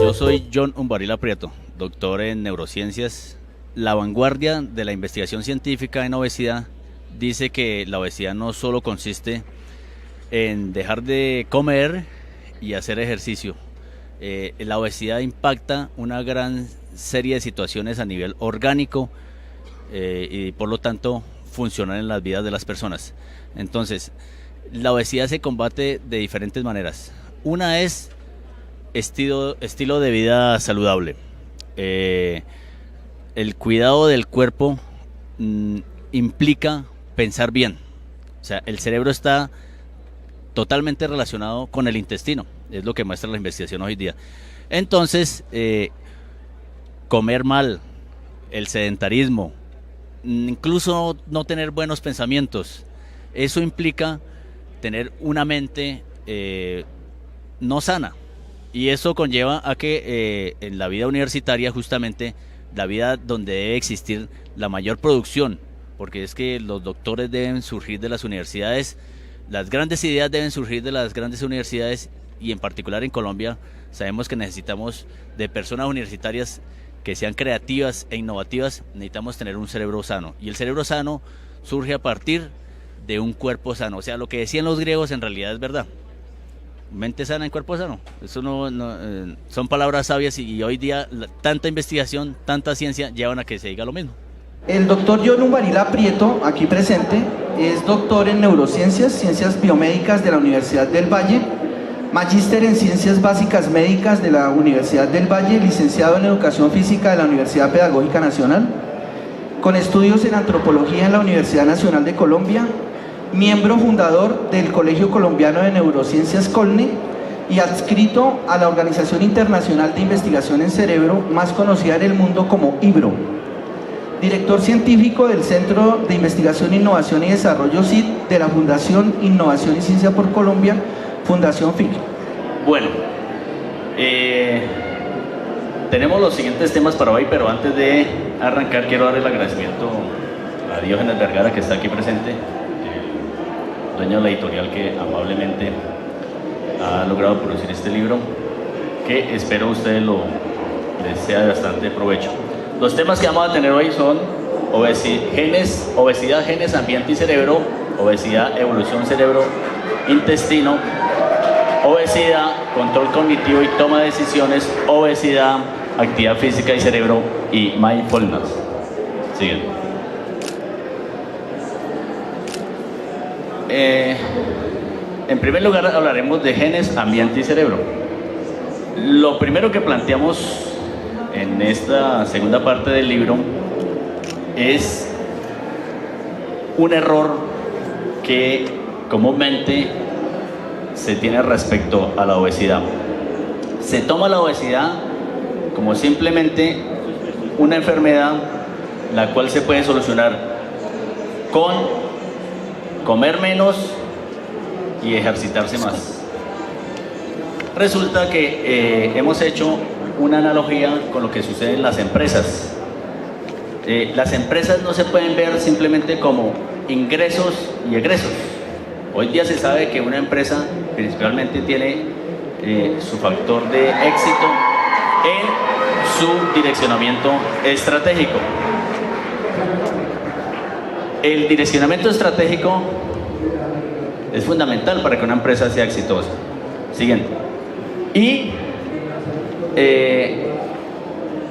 Yo soy John Umbarila Prieto, doctor en neurociencias. La vanguardia de la investigación científica en obesidad dice que la obesidad no solo consiste en dejar de comer y hacer ejercicio. La obesidad impacta una gran serie de situaciones a nivel orgánico y por lo tanto funcionan en las vidas de las personas. Entonces, la obesidad se combate de diferentes maneras. Una es estilo de vida saludable. El cuidado del cuerpo implica pensar bien. O sea, el cerebro está totalmente relacionado con el intestino, es lo que muestra la investigación hoy día. Entonces, comer mal, el sedentarismo, incluso no tener buenos pensamientos, eso implica tener una mente no sana. Y eso conlleva a que en la vida universitaria, justamente, la vida donde debe existir la mayor producción, porque es que los doctores deben surgir de las universidades, las grandes ideas deben surgir de las grandes universidades, y en particular en Colombia sabemos que necesitamos de personas universitarias que sean creativas e innovativas. Necesitamos tener un cerebro sano, y el cerebro sano surge a partir de un cuerpo sano. O sea, lo que decían los griegos en realidad es verdad. Mente sana en cuerpo sano. Eso son palabras sabias, y hoy día tanta investigación, tanta ciencia llevan a que se diga lo mismo. El doctor John Umbarila Prieto, aquí presente, es doctor en neurociencias, ciencias biomédicas de la Universidad del Valle, magíster en ciencias básicas médicas de la Universidad del Valle, licenciado en educación física de la Universidad Pedagógica Nacional, con estudios en antropología en la Universidad Nacional de Colombia, miembro fundador del Colegio Colombiano de Neurociencias Colne y adscrito a la Organización Internacional de Investigación en Cerebro, más conocida en el mundo como IBRO. Director científico del Centro de Investigación, Innovación y Desarrollo CID de la Fundación Innovación y Ciencia por Colombia, Fundación FIC. Bueno, tenemos los siguientes temas para hoy, pero antes de arrancar quiero dar el agradecimiento a Diógenes Vergara, que está aquí presente, dueño de la editorial que amablemente ha logrado producir este libro, que espero a ustedes les sea de bastante provecho. Los temas que vamos a tener hoy son obesidad, genes, ambiente y cerebro, obesidad, evolución, cerebro, intestino, obesidad, control cognitivo y toma de decisiones, obesidad, actividad física y cerebro, y mindfulness. Siguen. En primer lugar hablaremos de genes, ambiente y cerebro. Lo primero que planteamos en esta segunda parte del libro es un error que comúnmente se tiene respecto a la obesidad. Se toma la obesidad como simplemente una enfermedad la cual se puede solucionar con comer menos y ejercitarse más. Resulta que hemos hecho una analogía con lo que sucede en las empresas. Las empresas no se pueden ver simplemente como ingresos y egresos. Hoy día se sabe que una empresa principalmente tiene su factor de éxito en su direccionamiento estratégico. El direccionamiento estratégico es fundamental para que una empresa sea exitosa. Siguiente. Y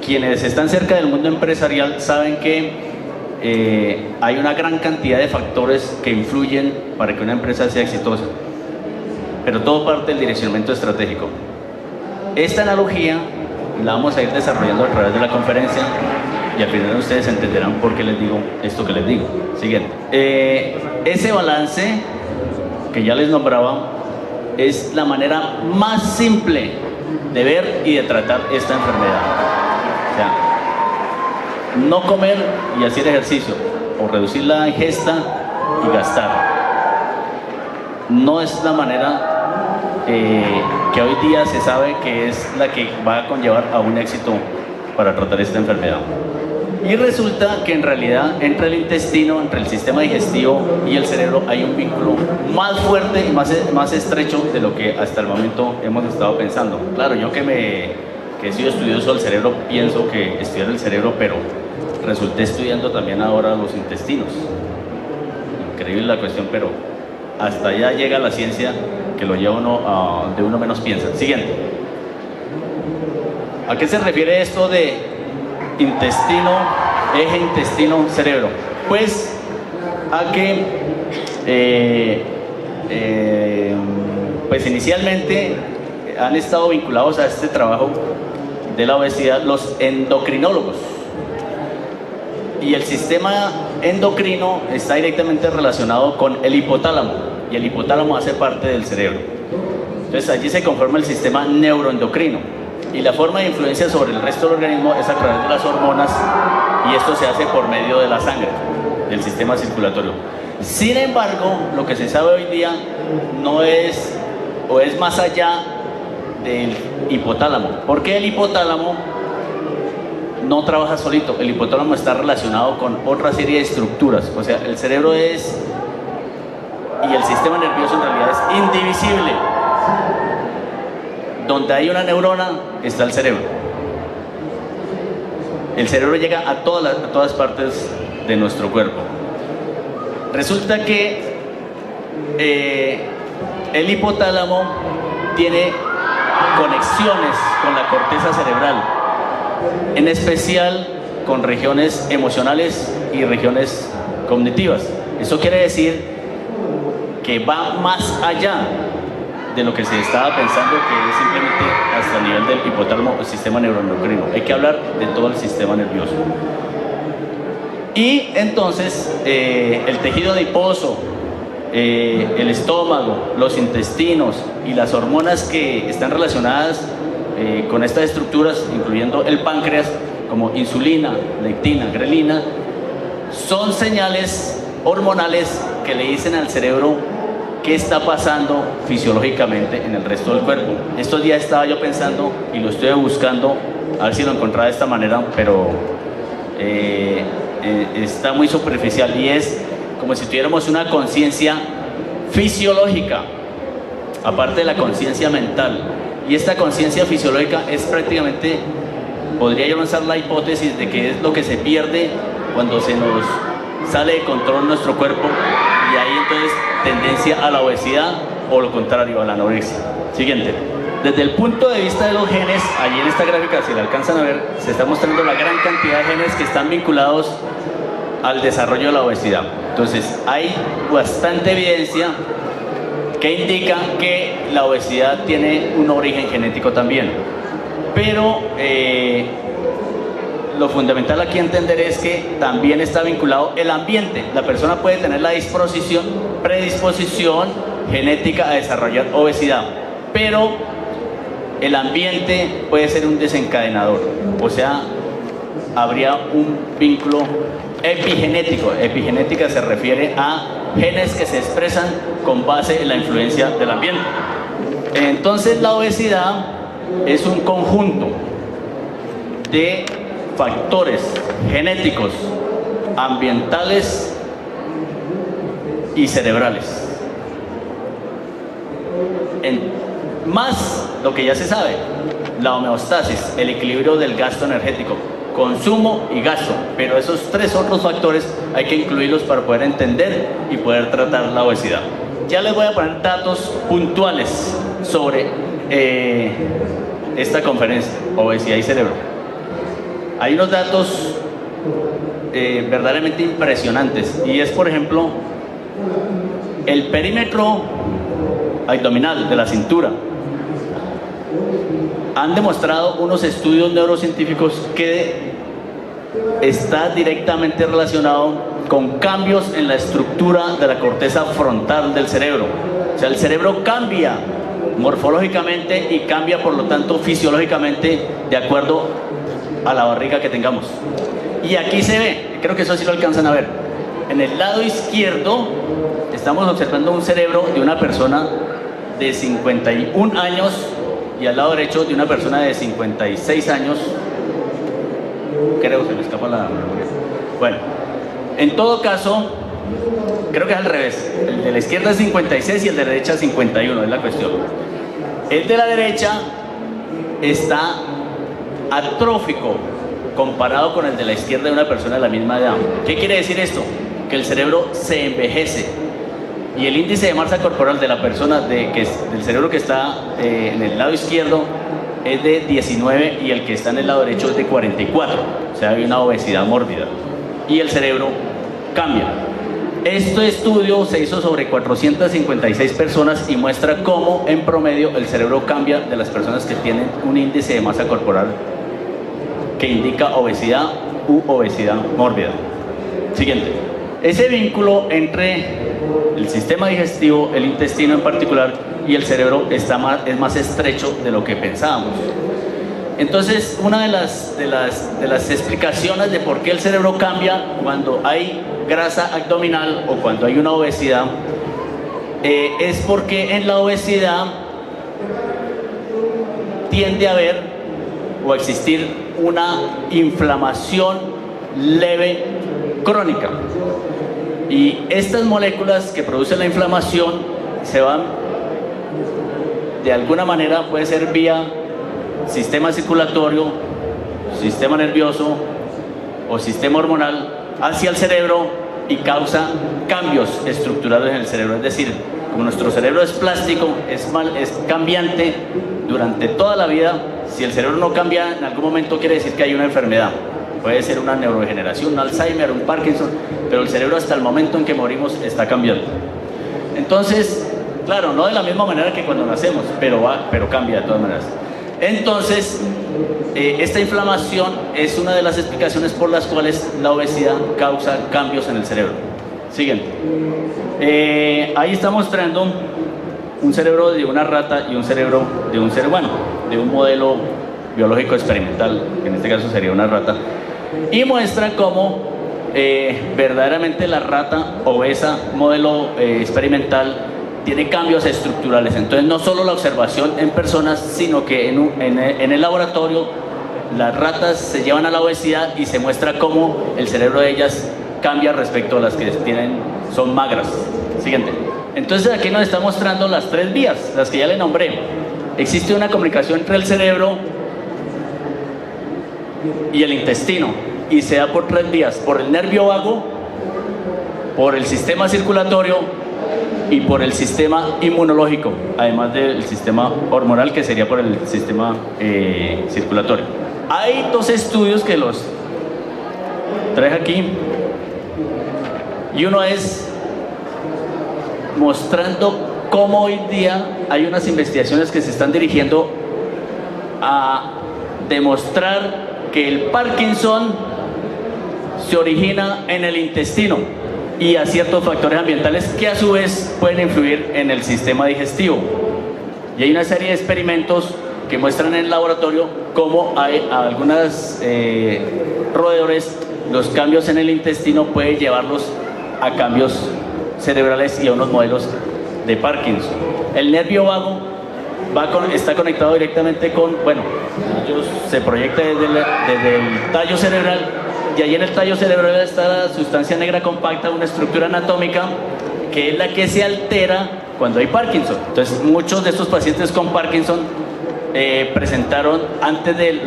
quienes están cerca del mundo empresarial saben que hay una gran cantidad de factores que influyen para que una empresa sea exitosa, pero todo parte del direccionamiento estratégico. Esta analogía la vamos a ir desarrollando a través de la conferencia, y al final ustedes entenderán por qué les digo esto que les digo. Siguiente. Ese balance que ya les nombraba es la manera más simple de ver y de tratar esta enfermedad. O sea, no comer y hacer ejercicio, o reducir la ingesta y gastar, no es la manera que hoy día se sabe que es la que va a conllevar a un éxito para tratar esta enfermedad. Y resulta que en realidad entre el intestino, entre el sistema digestivo y el cerebro hay un vínculo más fuerte y más estrecho de lo que hasta el momento hemos estado pensando. Claro, yo que he sido estudioso del cerebro, pienso que estudiar el cerebro, pero resulté estudiando también ahora los intestinos. Increíble la cuestión, pero hasta allá llega la ciencia que lo lleva uno a donde uno menos piensa. Siguiente. ¿A qué se refiere esto de intestino, eje intestino-cerebro? Pues a que pues inicialmente han estado vinculados a este trabajo de la obesidad los endocrinólogos, y el sistema endocrino está directamente relacionado con el hipotálamo, y el hipotálamo hace parte del cerebro. Entonces allí se conforma el sistema neuroendocrino, y la forma de influencia sobre el resto del organismo es a través de las hormonas, y esto se hace por medio de la sangre, del sistema circulatorio. Sin embargo, lo que se sabe hoy día no es, o es más allá del hipotálamo, porque el hipotálamo no trabaja solito. El hipotálamo está relacionado con otra serie de estructuras, o sea, el cerebro es, y el sistema nervioso en realidad es indivisible. Donde hay una neurona está el cerebro. El cerebro llega a todas partes de nuestro cuerpo. Resulta que el hipotálamo tiene conexiones con la corteza cerebral, en especial con regiones emocionales y regiones cognitivas. Eso quiere decir que va más allá de lo que se estaba pensando, que es simplemente hasta el nivel del hipotálamo o sistema neuroendocrino. Hay que hablar de todo el sistema nervioso. Y entonces el tejido adiposo, el estómago, los intestinos y las hormonas que están relacionadas con estas estructuras, incluyendo el páncreas, como insulina, leptina, grelina, son señales hormonales que le dicen al cerebro qué está pasando fisiológicamente en el resto del cuerpo. Estos días estaba yo pensando, y lo estoy buscando, a ver si lo encontraba de esta manera, pero está muy superficial, y es como si tuviéramos una conciencia fisiológica, aparte de la conciencia mental. Y esta conciencia fisiológica es prácticamente, podría yo lanzar la hipótesis de que es lo que se pierde cuando se nos sale de control nuestro cuerpo, y ahí entonces tendencia a la obesidad, o lo contrario, a la anorexia. Siguiente. Desde el punto de vista de los genes, allí en esta gráfica, si la alcanzan a ver, se está mostrando la gran cantidad de genes que están vinculados al desarrollo de la obesidad. Entonces hay bastante evidencia que indica que la obesidad tiene un origen genético también, pero lo fundamental aquí entender es que también está vinculado el ambiente. La persona puede tener la predisposición genética a desarrollar obesidad, pero el ambiente puede ser un desencadenador, o sea, habría un vínculo epigenético. Epigenética se refiere a genes que se expresan con base en la influencia del ambiente. Entonces la obesidad es un conjunto de factores genéticos, ambientales y cerebrales. Más lo que ya se sabe, la homeostasis, el equilibrio del gasto energético, consumo y gasto, pero esos tres otros factores hay que incluirlos para poder entender y poder tratar la obesidad. Ya les voy a poner datos puntuales sobre esta conferencia, obesidad y cerebro. Hay unos datos verdaderamente impresionantes, y es, por ejemplo, el perímetro abdominal de la cintura. Han demostrado unos estudios neurocientíficos que está directamente relacionado con cambios en la estructura de la corteza frontal del cerebro. O sea, el cerebro cambia morfológicamente y cambia, por lo tanto, fisiológicamente, de acuerdo a la barriga que tengamos. Y aquí se ve, creo que eso sí lo alcanzan a ver. En el lado izquierdo estamos observando un cerebro de una persona de 51 años, y al lado derecho de una persona de 56 años. creo, se me escapa la... Bueno, en todo caso, creo que es al revés. El de la izquierda es 56 y el de la derecha 51, es la cuestión. El de la derecha está atrófico comparado con el de la izquierda de una persona de la misma edad. ¿Qué quiere decir esto? Que el cerebro se envejece y el índice de masa corporal de la persona del cerebro que está en el lado izquierdo es de 19 y el que está en el lado derecho es de 44. O sea, hay una obesidad mórbida y el cerebro cambia. Este estudio se hizo sobre 456 personas y muestra cómo en promedio el cerebro cambia de las personas que tienen un índice de masa corporal que indica obesidad u obesidad mórbida. Siguiente. Ese vínculo entre el sistema digestivo, el intestino en particular y el cerebro es más estrecho de lo que pensábamos. Entonces, una de las explicaciones de por qué el cerebro cambia cuando hay grasa abdominal o cuando hay una obesidad es porque en la obesidad tiende a haber o a existir una inflamación leve crónica. Y estas moléculas que producen la inflamación se van, de alguna manera, puede ser vía sistema circulatorio, sistema nervioso o sistema hormonal hacia el cerebro y causa cambios estructurales en el cerebro. Es decir, como nuestro cerebro es plástico, es cambiante durante toda la vida, si el cerebro no cambia en algún momento quiere decir que hay una enfermedad. Puede ser una neurodegeneración, un Alzheimer, un Parkinson, pero el cerebro hasta el momento en que morimos está cambiando. Entonces, claro, no de la misma manera que cuando nacemos, pero cambia de todas maneras. Entonces, esta inflamación es una de las explicaciones por las cuales la obesidad causa cambios en el cerebro. Siguiente. Ahí está mostrando un cerebro de una rata y un cerebro de un ser humano, de un modelo biológico experimental, que en este caso sería una rata, y muestra cómo verdaderamente la rata obesa, modelo experimental, tiene cambios estructurales. Entonces, no solo la observación en personas, sino que en el laboratorio las ratas se llevan a la obesidad y se muestra cómo el cerebro de ellas cambia respecto a las que son magras. Siguiente. Entonces, aquí nos está mostrando las tres vías, las que ya le nombré. Existe una comunicación entre el cerebro y el intestino y se da por tres vías: por el nervio vago, por el sistema circulatorio y por el sistema inmunológico, además del sistema hormonal, que sería por el sistema circulatorio. Hay dos estudios que los traje aquí, y uno es mostrando cómo hoy día hay unas investigaciones que se están dirigiendo a demostrar que el Parkinson se origina en el intestino y a ciertos factores ambientales que a su vez pueden influir en el sistema digestivo. Y hay una serie de experimentos que muestran en el laboratorio cómo hay a algunos roedores los cambios en el intestino pueden llevarlos a cambios cerebrales y a unos modelos de Parkinson. El nervio vago está conectado directamente con, se proyecta desde el tallo cerebral, y ahí en el tallo cerebral está la sustancia negra compacta, una estructura anatómica que es la que se altera cuando hay Parkinson. Entonces, muchos de estos pacientes con Parkinson presentaron antes de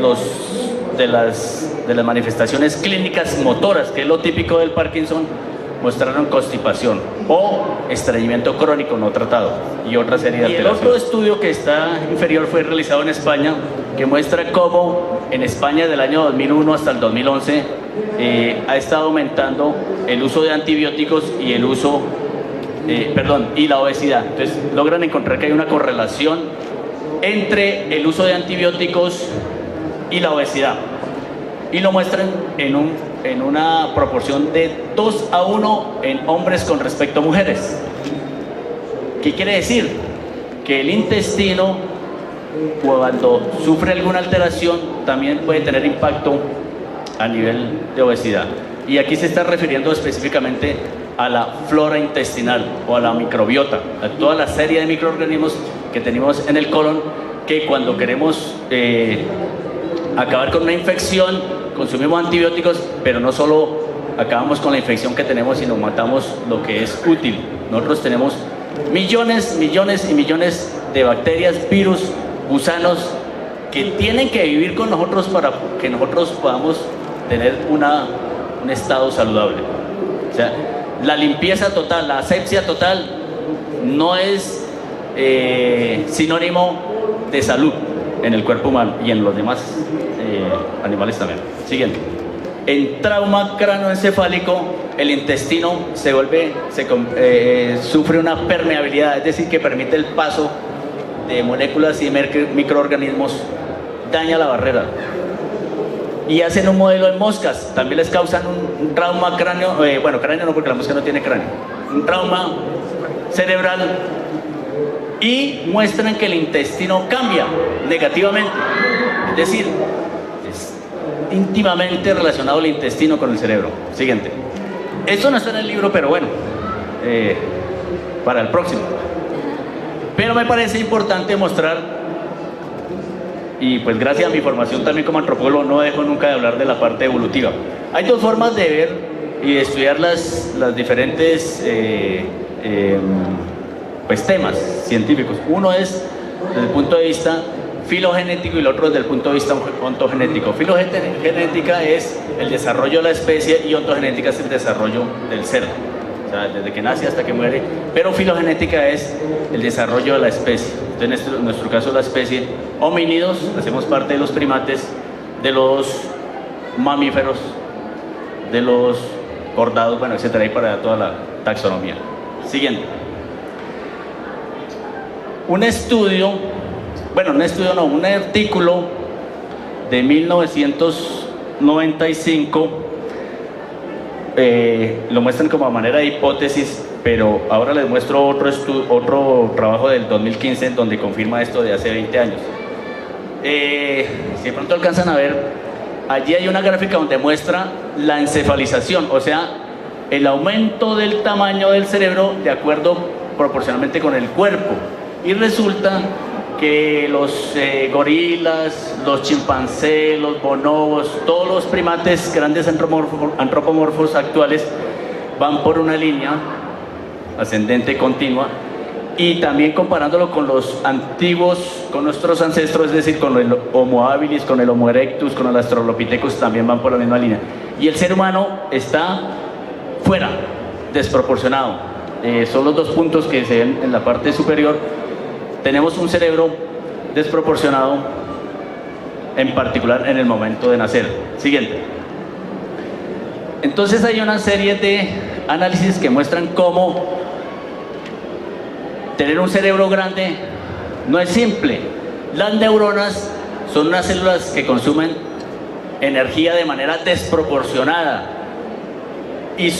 las manifestaciones clínicas motoras, que es lo típico del Parkinson, mostraron constipación o estreñimiento crónico no tratado y otra serie de alteraciones. Y el otro estudio que está inferior fue realizado en España, que muestra cómo en España del año 2001 hasta el 2011 ha estado aumentando el uso de antibióticos y y la obesidad. Entonces logran encontrar que hay una correlación entre el uso de antibióticos y la obesidad, y lo muestran en una proporción de 2:1 en hombres con respecto a mujeres. ¿Qué quiere decir? Que el intestino, cuando sufre alguna alteración, también puede tener impacto a nivel de obesidad. Y aquí se está refiriendo específicamente a la flora intestinal o a la microbiota, a toda la serie de microorganismos que tenemos en el colon, que cuando queremos acabar con una infección consumimos antibióticos, pero no solo acabamos con la infección que tenemos, sino matamos lo que es útil. Nosotros tenemos millones, millones y millones de bacterias, virus, gusanos, que tienen que vivir con nosotros para que nosotros podamos tener un estado saludable. O sea, la limpieza total, la asepsia total, no es sinónimo de salud en el cuerpo humano y en los demás animales también. Siguiente. En trauma cráneoencefálico, el intestino sufre una permeabilidad, es decir, que permite el paso de moléculas y microorganismos, daña la barrera. Y hacen un modelo en moscas, también les causan un trauma cráneo, cráneo no, porque la mosca no tiene cráneo, un trauma cerebral, y muestran que el intestino cambia negativamente, es decir, es íntimamente relacionado el intestino con el cerebro. Siguiente. Esto no está en el libro, pero bueno, para el próximo. Pero me parece importante mostrar, y pues gracias a mi formación también como antropólogo no dejo nunca de hablar de la parte evolutiva. Hay dos formas de ver y de estudiar las diferentes temas científicos. Uno es desde el punto de vista filogenético y el otro desde el punto de vista ontogenético. Filogenética es el desarrollo de la especie y ontogenética es el desarrollo del ser, o sea, desde que nace hasta que muere. Pero filogenética es el desarrollo de la especie. Entonces, en nuestro caso, la especie homínidos, hacemos parte de los primates, de los mamíferos, de los cordados, bueno, etcétera, y para toda la taxonomía. Siguiente. Un artículo de 1995 lo muestran como a manera de hipótesis, pero ahora les muestro otro trabajo del 2015 en donde confirma esto de hace 20 años. Si de pronto alcanzan a ver, allí hay una gráfica donde muestra la encefalización, o sea, el aumento del tamaño del cerebro de acuerdo proporcionalmente con el cuerpo. Y resulta que los gorilas, los chimpancés, los bonobos, todos los primates grandes antropomorfos actuales van por una línea ascendente continua, y también comparándolo con los antiguos, con nuestros ancestros, es decir, con el Homo habilis, con el Homo erectus, con el Australopithecus, también van por la misma línea. Y el ser humano está fuera, desproporcionado. Son los dos puntos que se ven en la parte superior. Tenemos un cerebro desproporcionado, en particular en el momento de nacer. Siguiente. Entonces hay una serie de análisis que muestran cómo tener un cerebro grande no es simple. Las neuronas son unas células que consumen energía de manera desproporcionada y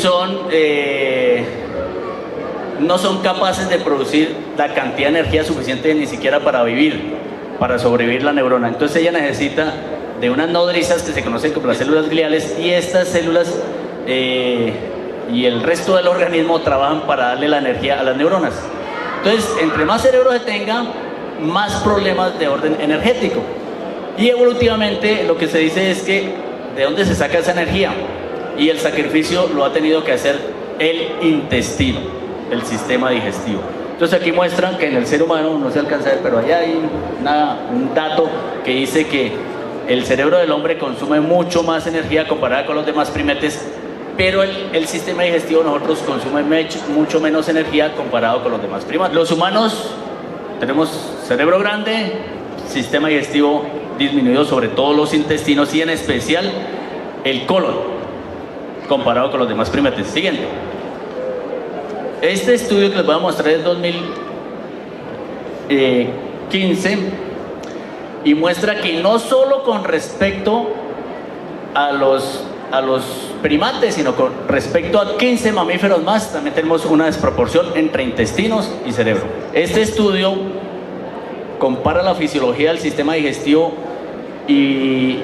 no son capaces de producir la cantidad de energía suficiente ni siquiera para sobrevivir la neurona. Entonces ella necesita de unas nodrizas que se conocen como las células gliales, y estas células y el resto del organismo trabajan para darle la energía a las neuronas. Entonces, entre más cerebro se tenga, más problemas de orden energético. Y evolutivamente lo que se dice es que ¿de dónde se saca esa energía? Y el sacrificio lo ha tenido que hacer el intestino, el sistema digestivo. Entonces aquí muestran que en el ser humano, no se alcanza a ver, pero allá hay un dato que dice que el cerebro del hombre consume mucho más energía comparada con los demás primates, pero el sistema digestivo de nosotros consume mucho menos energía comparado con los demás primates. Los humanos tenemos cerebro grande, sistema digestivo disminuido, sobre todo los intestinos y en especial el colon, comparado con los demás primates. Siguiente. Este estudio que les voy a mostrar es 2015 y muestra que no solo con respecto a los primates, sino con respecto a 15 mamíferos más, también tenemos una desproporción entre intestinos y cerebro. Este estudio compara la fisiología del sistema digestivo y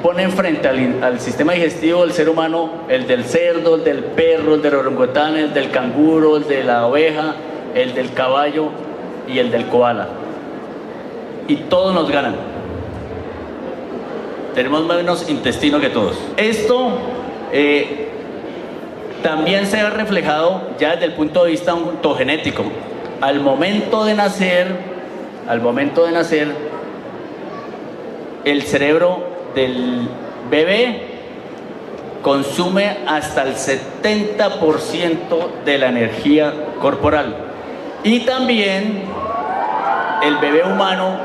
pone enfrente al sistema digestivo del ser humano el del cerdo, el del perro, el del orangután, el del canguro, el de la oveja, el del caballo y el del koala. Y todos nos ganan. tenemos menos intestino que todos. Esto también se ve reflejado ya desde el punto de vista ontogenético. Al momento de nacer, el cerebro del bebé consume hasta el 70% de la energía corporal. Y también el bebé humano,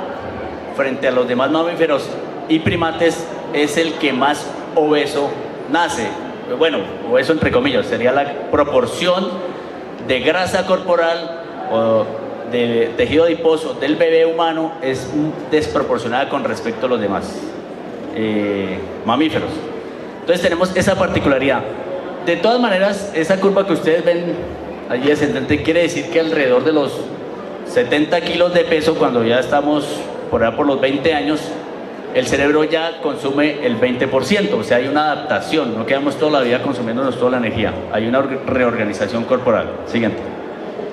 frente a los demás mamíferos y primates, es el que más obeso nace. Bueno, obeso entre comillas, sería la proporción de grasa corporal o de tejido adiposo del bebé humano es desproporcionada con respecto a los demás mamíferos. Entonces tenemos esa particularidad. De todas maneras, esa curva que ustedes ven allí descendente quiere decir que alrededor de los 70 kilos de peso, cuando ya estamos por allá por los 20 años, el cerebro ya consume el 20%, o sea, hay una adaptación, no quedamos toda la vida consumiéndonos toda la energía, hay una reorganización corporal. Siguiente.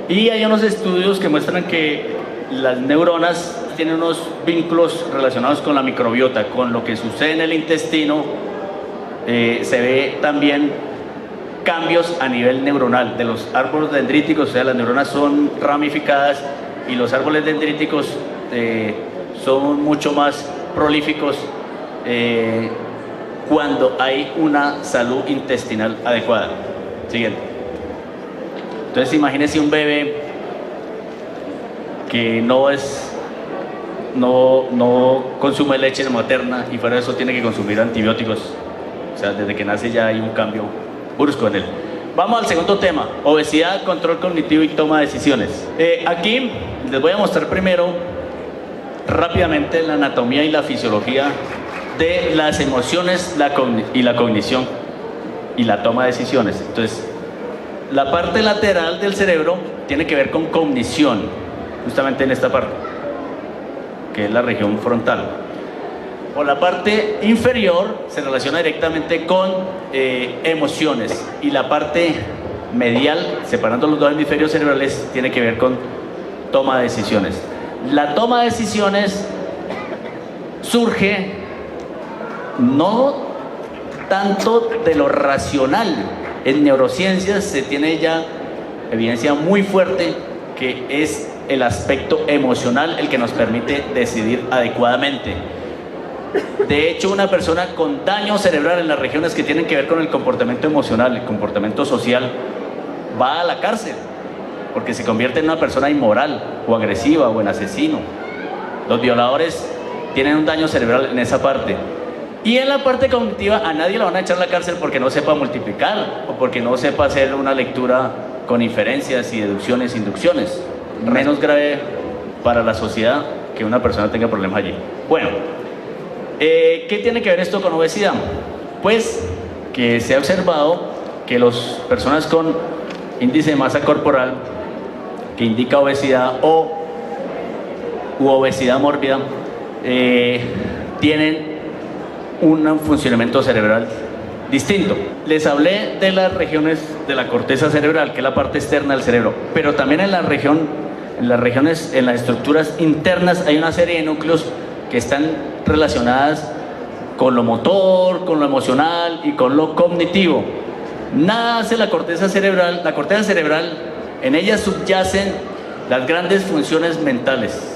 Y hay unos estudios que muestran que las neuronas tienen unos vínculos relacionados con la microbiota, con lo que sucede en el intestino. Se ve también cambios a nivel neuronal de los árboles dendríticos, o sea, las neuronas son ramificadas y los árboles dendríticos son mucho más prolíficos cuando hay una salud intestinal adecuada. Siguiente. Entonces imagínese un bebé que no consume leche materna y fuera de eso tiene que consumir antibióticos. O sea, desde que nace ya hay un cambio brusco en él. Vamos al segundo tema: obesidad, control cognitivo y toma de decisiones. Aquí les voy a mostrar primero rápidamente la anatomía y la fisiología de las emociones y la cognición y la toma de decisiones. Entonces, la parte lateral del cerebro tiene que ver con cognición, justamente en esta parte, que es la región frontal. O la parte inferior se relaciona directamente con emociones, y la parte medial, separando los dos hemisferios cerebrales, tiene que ver con toma de decisiones. La toma de decisiones surge no tanto de lo racional. En neurociencias se tiene ya evidencia muy fuerte que es el aspecto emocional el que nos permite decidir adecuadamente. De hecho, una persona con daño cerebral en las regiones que tienen que ver con el comportamiento emocional, el comportamiento social, va a la cárcel porque se convierte en una persona inmoral o agresiva o en asesino. Los violadores tienen un daño cerebral en esa parte. Y en la parte cognitiva a nadie le van a echar a la cárcel porque no sepa multiplicar o porque no sepa hacer una lectura con inferencias y deducciones, inducciones. Menos grave para la sociedad que una persona tenga problemas allí. Bueno, ¿qué tiene que ver esto con obesidad? Pues que se ha observado que las personas con índice de masa corporal que indica obesidad u obesidad mórbida tienen un funcionamiento cerebral distinto. Les hablé de las regiones de la corteza cerebral, que es la parte externa del cerebro, pero también en las regiones, en las estructuras internas hay una serie de núcleos que están relacionadas con lo motor, con lo emocional y con lo cognitivo. Nada hace la corteza cerebral. La corteza cerebral, en ella subyacen las grandes funciones mentales.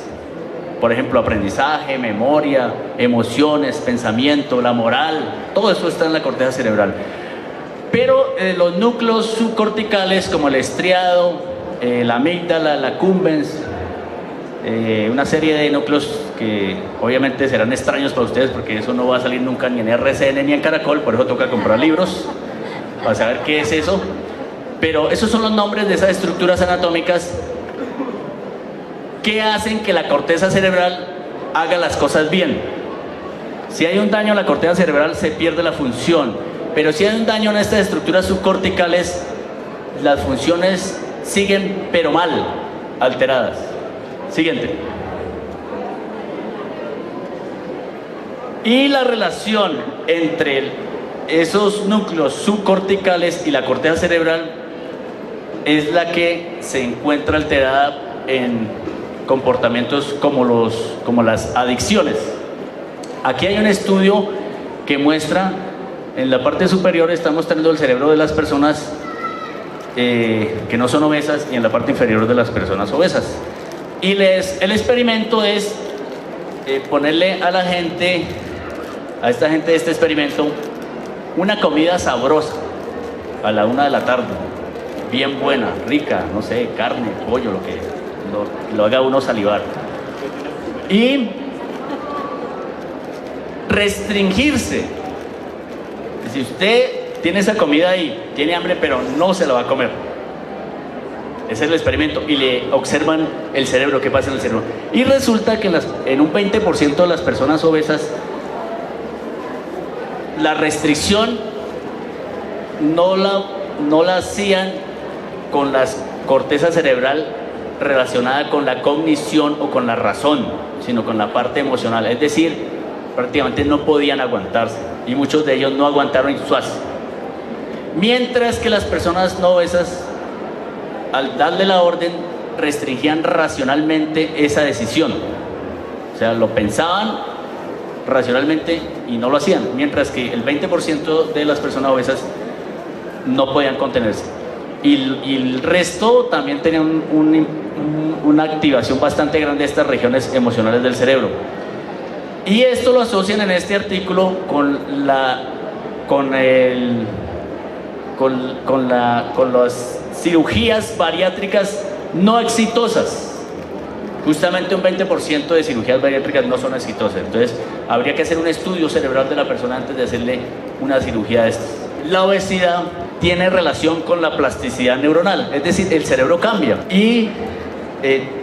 Por ejemplo, aprendizaje, memoria, emociones, pensamiento, la moral, todo eso está en la corteza cerebral. Pero los núcleos subcorticales como el estriado, la amígdala, la accumbens, una serie de núcleos que obviamente serán extraños para ustedes porque eso no va a salir nunca ni en RCN ni en Caracol, por eso toca comprar libros para saber qué es eso. Pero esos son los nombres de esas estructuras anatómicas que hacen que la corteza cerebral haga las cosas bien. Si hay un daño en la corteza cerebral se pierde la función, pero si hay un daño en estas estructuras subcorticales, las funciones siguen pero mal, alteradas. Siguiente. Y la relación entre esos núcleos subcorticales y la corteza cerebral es la que se encuentra alterada en comportamientos como las adicciones. Aquí hay un estudio que muestra, en la parte superior está mostrando el cerebro de las personas que no son obesas y en la parte inferior de las personas obesas. Y el experimento es ponerle a la gente, a esta gente de este experimento, una comida sabrosa a la 1 de la tarde, bien buena, rica, no sé, carne, pollo, lo que lo haga uno salivar. Y restringirse. Si usted tiene esa comida ahí, tiene hambre, pero no se la va a comer. Ese es el experimento. Y le observan el cerebro, qué pasa en el cerebro. Y resulta que en un 20% de las personas obesas, la restricción no la hacían con la corteza cerebral relacionada con la cognición o con la razón, sino con la parte emocional. Es decir, prácticamente no podían aguantarse y muchos de ellos no aguantaron suaz. Mientras que las personas no obesas, al darle la orden, restringían racionalmente esa decisión. O sea, lo pensaban racionalmente y no lo hacían, mientras que el 20% de las personas obesas no podían contenerse. Y el resto también tenían una activación bastante grande de estas regiones emocionales del cerebro. Y esto lo asocian en este artículo con las cirugías bariátricas no exitosas. Justamente un 20% de cirugías bariátricas no son exitosas. Entonces, habría que hacer un estudio cerebral de la persona antes de hacerle una cirugía de estas. La obesidad tiene relación con la plasticidad neuronal, es decir, el cerebro cambia. Y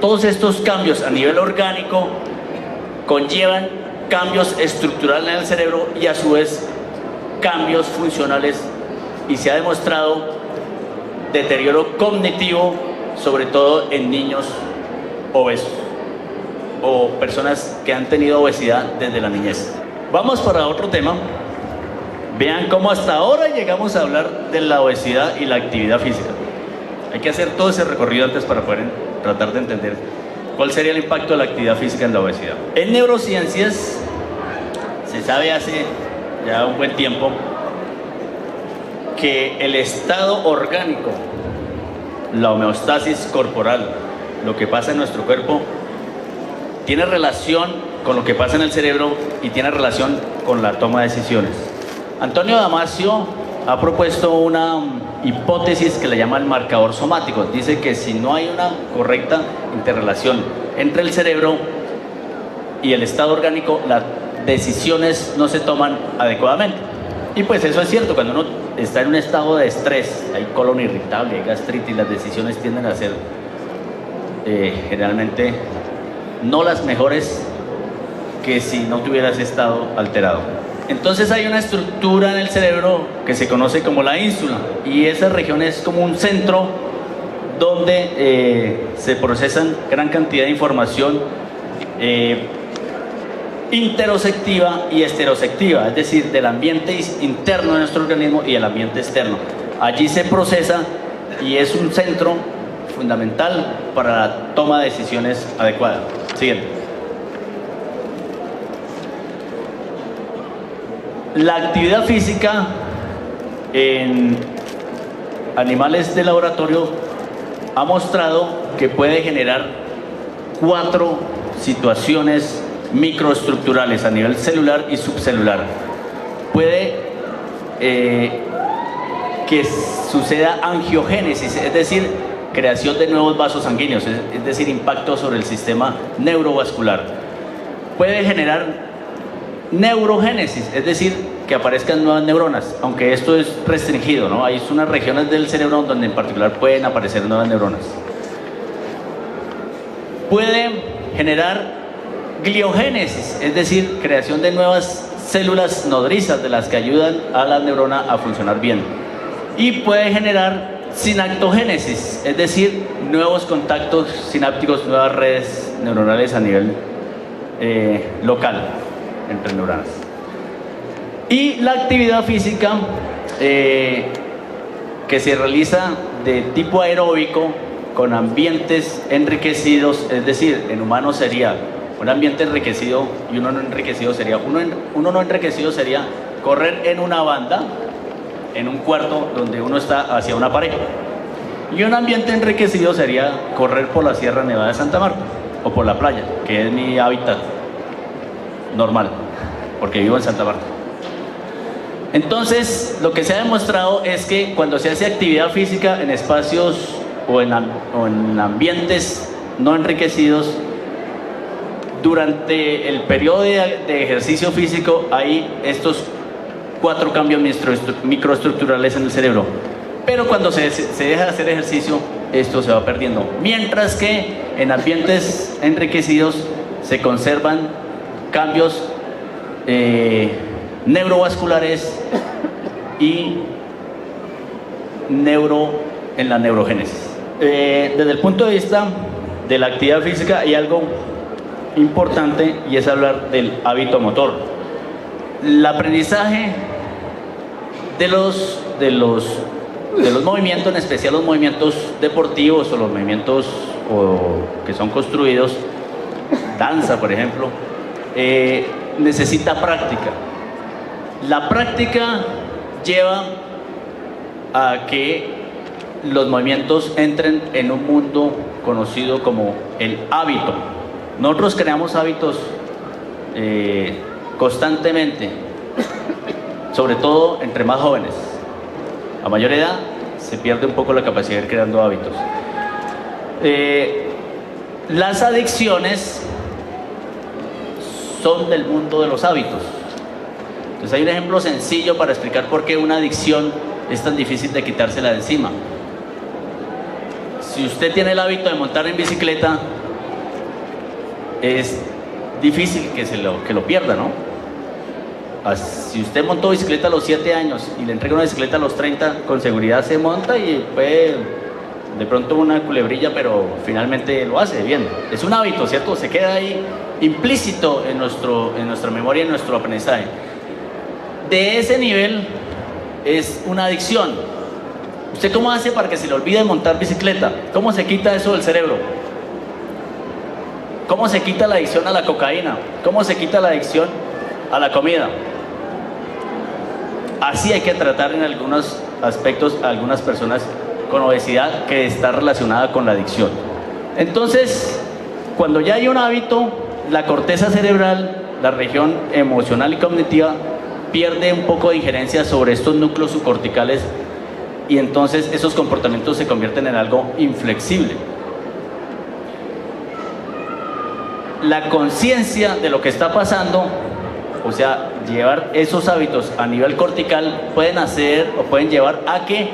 todos estos cambios a nivel orgánico conllevan cambios estructurales en el cerebro y a su vez cambios funcionales, y se ha demostrado deterioro cognitivo, sobre todo en niños obesos o personas que han tenido obesidad desde la niñez. Vamos para otro tema. Vean cómo hasta ahora llegamos a hablar de la obesidad y la actividad física. Hay que hacer todo ese recorrido antes para poder tratar de entender cuál sería el impacto de la actividad física en la obesidad. En neurociencias se sabe hace ya un buen tiempo que el estado orgánico, la homeostasis corporal, lo que pasa en nuestro cuerpo, tiene relación con lo que pasa en el cerebro y tiene relación con la toma de decisiones. Antonio Damasio ha propuesto una hipótesis que le llama el marcador somático. Dice que si no hay una correcta interrelación entre el cerebro y el estado orgánico, las decisiones no se toman adecuadamente. Y pues eso es cierto, cuando uno está en un estado de estrés, hay colon irritable, hay gastritis, las decisiones tienden a ser generalmente no las mejores que si no tuviera ese estado alterado. Entonces hay una estructura en el cerebro que se conoce como la ínsula, y esa región es como un centro donde se procesan gran cantidad de información interoceptiva y estereoceptiva, es decir, del ambiente interno de nuestro organismo y el ambiente externo. Allí se procesa y es un centro fundamental para la toma de decisiones adecuada. Siguiente. La actividad física en animales de laboratorio ha mostrado que puede generar 4 situaciones microestructurales a nivel celular y subcelular. Puede que suceda angiogénesis, es decir, creación de nuevos vasos sanguíneos, es decir, impacto sobre el sistema neurovascular. Puede generar neurogénesis, es decir, que aparezcan nuevas neuronas, aunque esto es restringido, ¿no? Hay unas regiones del cerebro donde en particular pueden aparecer nuevas neuronas. Puede generar gliogénesis, es decir, creación de nuevas células nodrizas de las que ayudan a la neurona a funcionar bien. Y puede generar sinaptogénesis, es decir, nuevos contactos sinápticos, nuevas redes neuronales a nivel local entre neuronas. Y la actividad física que se realiza de tipo aeróbico con ambientes enriquecidos, es decir, en humanos sería un ambiente enriquecido y uno no enriquecido sería, uno no enriquecido sería correr en una banda, en un cuarto donde uno está hacia una pared. Y un ambiente enriquecido sería correr por la Sierra Nevada de Santa Marta o por la playa, que es mi hábitat normal, porque vivo en Santa Marta. Entonces, lo que se ha demostrado es que cuando se hace actividad física en espacios o en ambientes no enriquecidos, durante el periodo de ejercicio físico hay estos 4 cambios microestructurales en el cerebro. Pero cuando se deja de hacer ejercicio, esto se va perdiendo. Mientras que en ambientes enriquecidos se conservan cambios neurovasculares y en la neurogénesis. Desde el punto de vista de la actividad física hay algo importante y es hablar del hábito motor. El aprendizaje de los movimientos, en especial los movimientos deportivos o los movimientos que son construidos, danza por ejemplo, necesita práctica. La práctica lleva a que los movimientos entren en un mundo conocido como el hábito. Nosotros creamos hábitos constantemente, sobre todo entre más jóvenes. A mayor edad se pierde un poco la capacidad de ir creando hábitos. Las adicciones son del mundo de los hábitos. Entonces hay un ejemplo sencillo para explicar por qué una adicción es tan difícil de quitársela de encima. Si usted tiene el hábito de montar en bicicleta, es difícil que lo pierda, ¿no? Si usted montó bicicleta a los 7 años y le entrega una bicicleta a los 30, con seguridad se monta y puede de pronto una culebrilla, pero finalmente lo hace bien. Es un hábito, ¿cierto? Se queda ahí implícito en nuestra memoria, en nuestro aprendizaje. De ese nivel es una adicción. ¿Usted cómo hace para que se le olvide montar bicicleta? ¿Cómo se quita eso del cerebro? ¿Cómo se quita la adicción a la cocaína? ¿Cómo se quita la adicción a la comida? Así hay que tratar en algunos aspectos a algunas personas con obesidad que está relacionada con la adicción. Entonces, cuando ya hay un hábito, la corteza cerebral, la región emocional y cognitiva, pierde un poco de injerencia sobre estos núcleos subcorticales y entonces esos comportamientos se convierten en algo inflexible. La conciencia de lo que está pasando, o sea, llevar esos hábitos a nivel cortical, pueden hacer o pueden llevar a que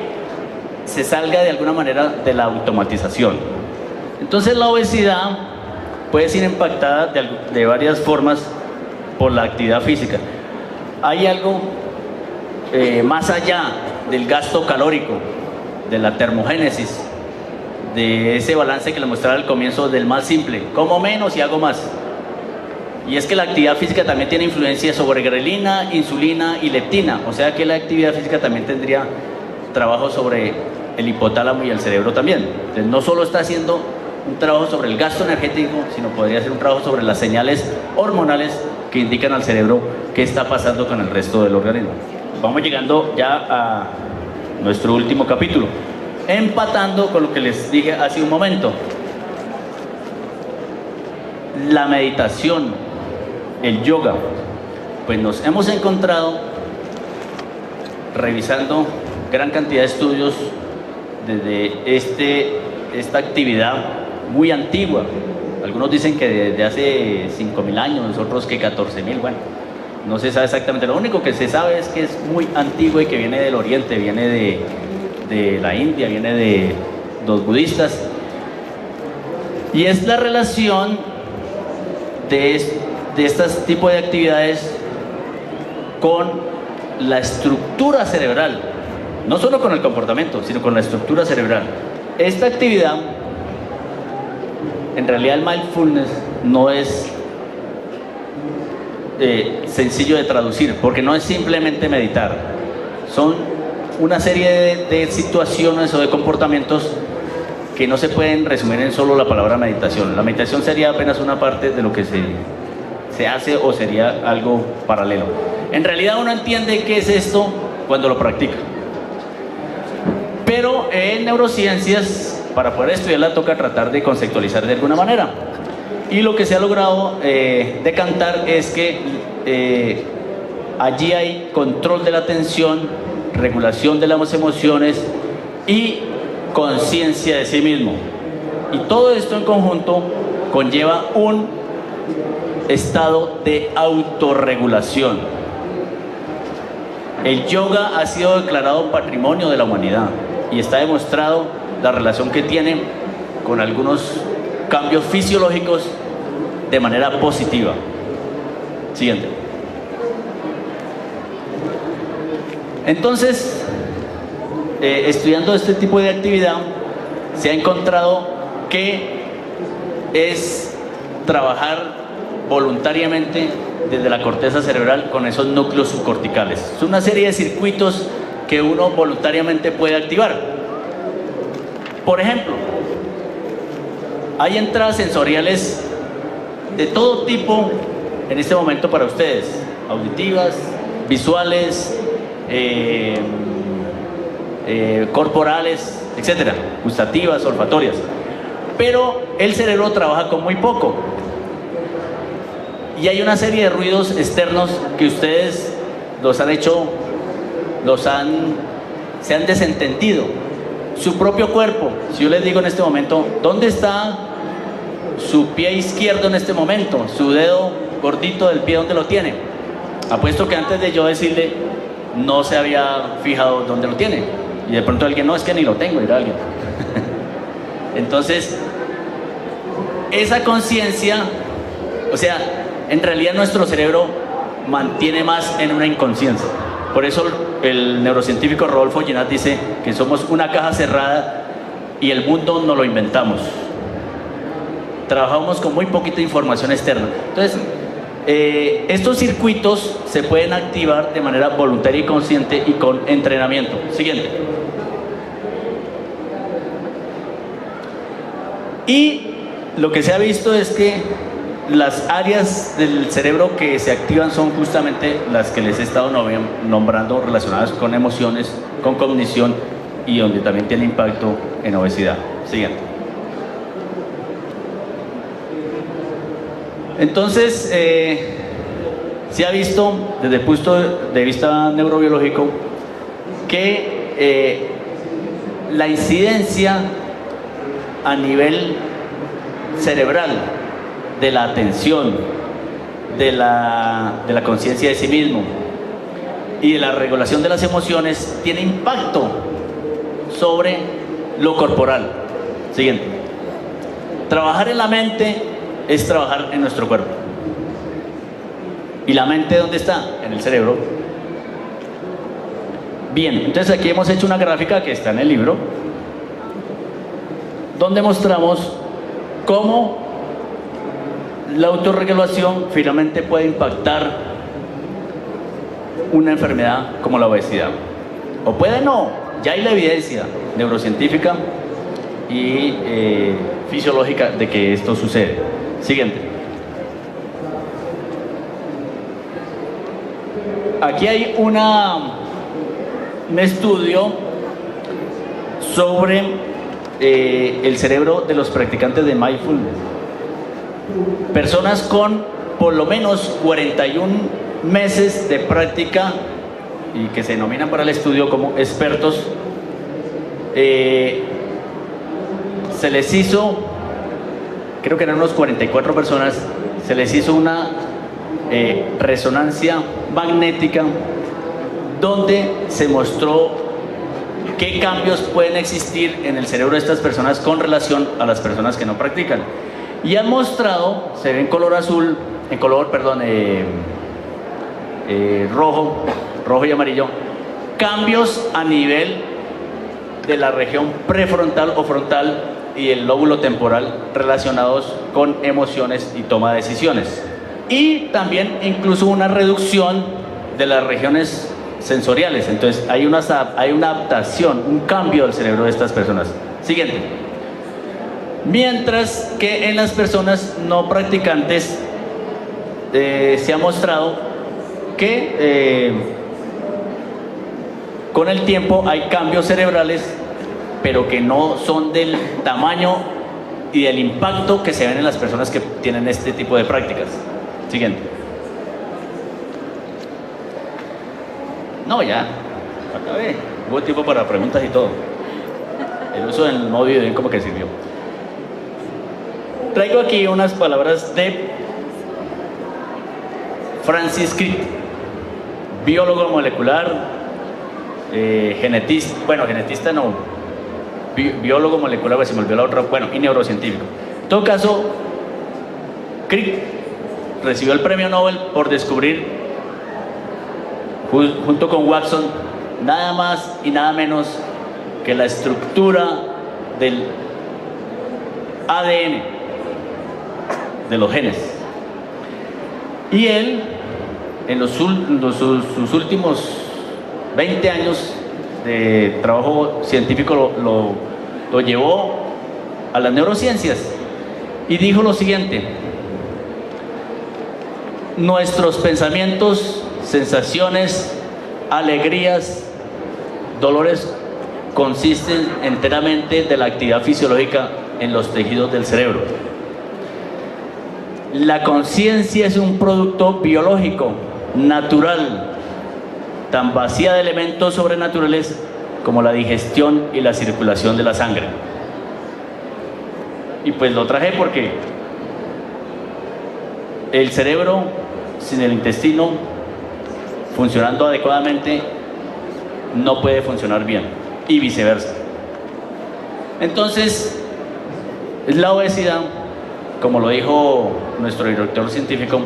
se salga de alguna manera de la automatización. Entonces la obesidad puede ser impactada de varias formas por la actividad física. Hay algo más allá del gasto calórico, de la termogénesis, de ese balance que le mostraba al comienzo del más simple, como menos y hago más. Y es que la actividad física también tiene influencia sobre grelina, insulina y leptina, o sea que la actividad física también tendría trabajo sobre el hipotálamo y el cerebro también. Entonces no solo está haciendo un trabajo sobre el gasto energético, sino podría hacer un trabajo sobre las señales hormonales que indican al cerebro qué está pasando con el resto del organismo. Vamos llegando ya a nuestro último capítulo, empatando con lo que les dije hace un momento. La meditación, el yoga, pues nos hemos encontrado revisando gran cantidad de estudios desde esta actividad muy antigua. Algunos dicen que desde hace 5.000 años, otros que 14.000, bueno, no se sabe exactamente. Lo único que se sabe es que es muy antiguo y que viene del Oriente, viene de la India, viene de los budistas. Y es la relación de este tipo de actividades con la estructura cerebral, no solo con el comportamiento, sino con la estructura cerebral. Esta actividad, en realidad el mindfulness no es sencillo de traducir, porque no es simplemente meditar, son una serie de situaciones o de comportamientos que no se pueden resumir en solo la palabra meditación. La meditación sería apenas una parte de lo que se hace o sería algo paralelo. En realidad uno entiende qué es esto cuando lo practica. Pero en neurociencias, para poder estudiarla, toca tratar de conceptualizar de alguna manera. Y lo que se ha logrado decantar es que allí hay control de la atención, regulación de las emociones y conciencia de sí mismo. Y todo esto en conjunto conlleva un estado de autorregulación. El yoga ha sido declarado patrimonio de la humanidad y está demostrado la relación que tiene con algunos cambios fisiológicos de manera positiva. Siguiente. Entonces, estudiando este tipo de actividad, se ha encontrado que es trabajar voluntariamente desde la corteza cerebral con esos núcleos subcorticales. Es una serie de circuitos que uno voluntariamente puede activar. Por ejemplo, hay entradas sensoriales de todo tipo en este momento para ustedes: auditivas, visuales, corporales, etcétera, gustativas, olfatorias. Pero el cerebro trabaja con muy poco. Y hay una serie de ruidos externos que ustedes se han desentendido. Su propio cuerpo, si yo les digo en este momento, ¿dónde está su pie izquierdo en este momento? Su dedo gordito del pie, ¿dónde lo tiene? Apuesto que antes de yo decirle, no se había fijado dónde lo tiene. Y de pronto alguien, no, es que ni lo tengo, dirá alguien. Entonces, esa conciencia, o sea, en realidad nuestro cerebro mantiene más en una inconsciencia. Por eso el neurocientífico Rodolfo Ginás dice que somos una caja cerrada y el mundo no lo inventamos. Trabajamos con muy poquita información externa. Entonces, estos circuitos se pueden activar de manera voluntaria y consciente y con entrenamiento. Siguiente. Y lo que se ha visto es que las áreas del cerebro que se activan son justamente las que les he estado nombrando, relacionadas con emociones, con cognición y donde también tiene impacto en obesidad. Siguiente. Entonces, se ha visto desde el punto de vista neurobiológico que la incidencia a nivel cerebral de la atención, de la conciencia de sí mismo y de la regulación de las emociones tiene impacto sobre lo corporal. Siguiente. Trabajar en la mente es trabajar en nuestro cuerpo. ¿Y la mente dónde está? En el cerebro. Bien, entonces aquí hemos hecho una gráfica que está en el libro, donde mostramos cómo la autorregulación finalmente puede impactar una enfermedad como la obesidad. O puede no, ya hay la evidencia neurocientífica y fisiológica de que esto sucede. Siguiente. Aquí hay un estudio sobre el cerebro de los practicantes de mindfulness. Personas con por lo menos 41 meses de práctica y que se denominan para el estudio como expertos. Se les hizo, creo que eran unos 44 personas, se les hizo una resonancia magnética donde se mostró qué cambios pueden existir en el cerebro de estas personas con relación a las personas que no practican. Y han mostrado, se ve en color azul, rojo y amarillo, cambios a nivel de la región prefrontal o frontal y el lóbulo temporal relacionados con emociones y toma de decisiones. Y también incluso una reducción de las regiones sensoriales. Entonces hay una adaptación, un cambio del cerebro de estas personas. Siguiente. Mientras que en las personas no practicantes se ha mostrado que con el tiempo hay cambios cerebrales, pero que no son del tamaño y del impacto que se ven en las personas que tienen este tipo de prácticas. Siguiente. No, ya, acabé. Hubo tiempo para preguntas y todo. El uso del modo video como que sirvió. Traigo aquí unas palabras de Francis Crick, biólogo molecular, genetista, bueno, genetista no, biólogo molecular, se me olvidó la otra, bueno, y neurocientífico. En todo caso, Crick recibió el premio Nobel por descubrir, junto con Watson, nada más y nada menos que la estructura del ADN de los genes. Y él, en sus últimos 20 años de trabajo científico, lo llevó a las neurociencias y dijo lo siguiente: nuestros pensamientos, sensaciones, alegrías, dolores consisten enteramente de la actividad fisiológica en los tejidos del cerebro. La conciencia es un producto biológico, natural, tan vacía de elementos sobrenaturales como la digestión y la circulación de la sangre. Y pues lo traje porque el cerebro sin el intestino funcionando adecuadamente no puede funcionar bien, y viceversa. Entonces, la obesidad, como lo dijo nuestro director científico,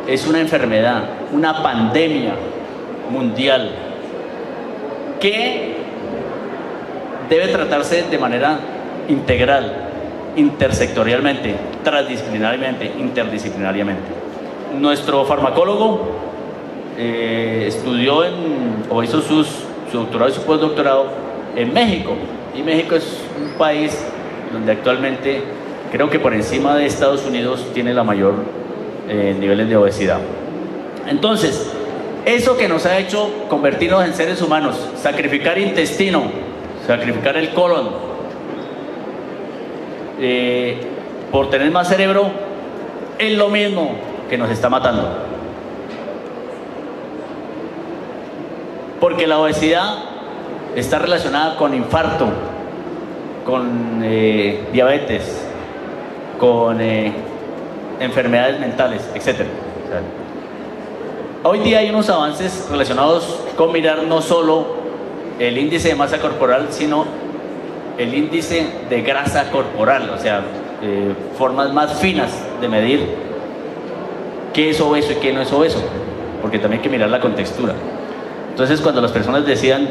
es una enfermedad, una pandemia mundial que debe tratarse de manera integral, intersectorialmente, transdisciplinariamente, interdisciplinariamente. Nuestro farmacólogo estudió o hizo su doctorado y su postdoctorado en México, y México es un país donde actualmente creo que por encima de Estados Unidos tiene la mayor niveles de obesidad. Entonces, eso que nos ha hecho convertirnos en seres humanos, sacrificar intestino, sacrificar el colon, por tener más cerebro, es lo mismo que nos está matando. Porque la obesidad está relacionada con infarto, con diabetes, con enfermedades mentales, etc. Hoy día hay unos avances relacionados con mirar no solo el índice de masa corporal, sino el índice de grasa corporal, o sea, formas más finas de medir qué es obeso y qué no es obeso, porque también hay que mirar la contextura. Entonces, cuando las personas decían,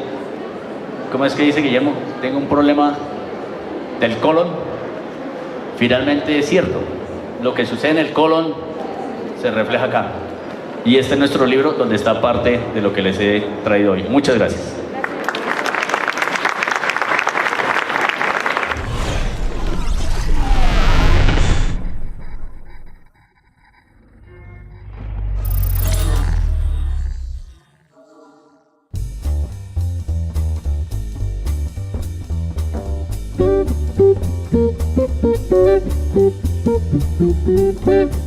¿cómo es que dice Guillermo? Tengo un problema del colon, finalmente es cierto. Lo que sucede en el colon se refleja acá. Y este es nuestro libro donde está parte de lo que les he traído hoy. Muchas gracias. Thank you.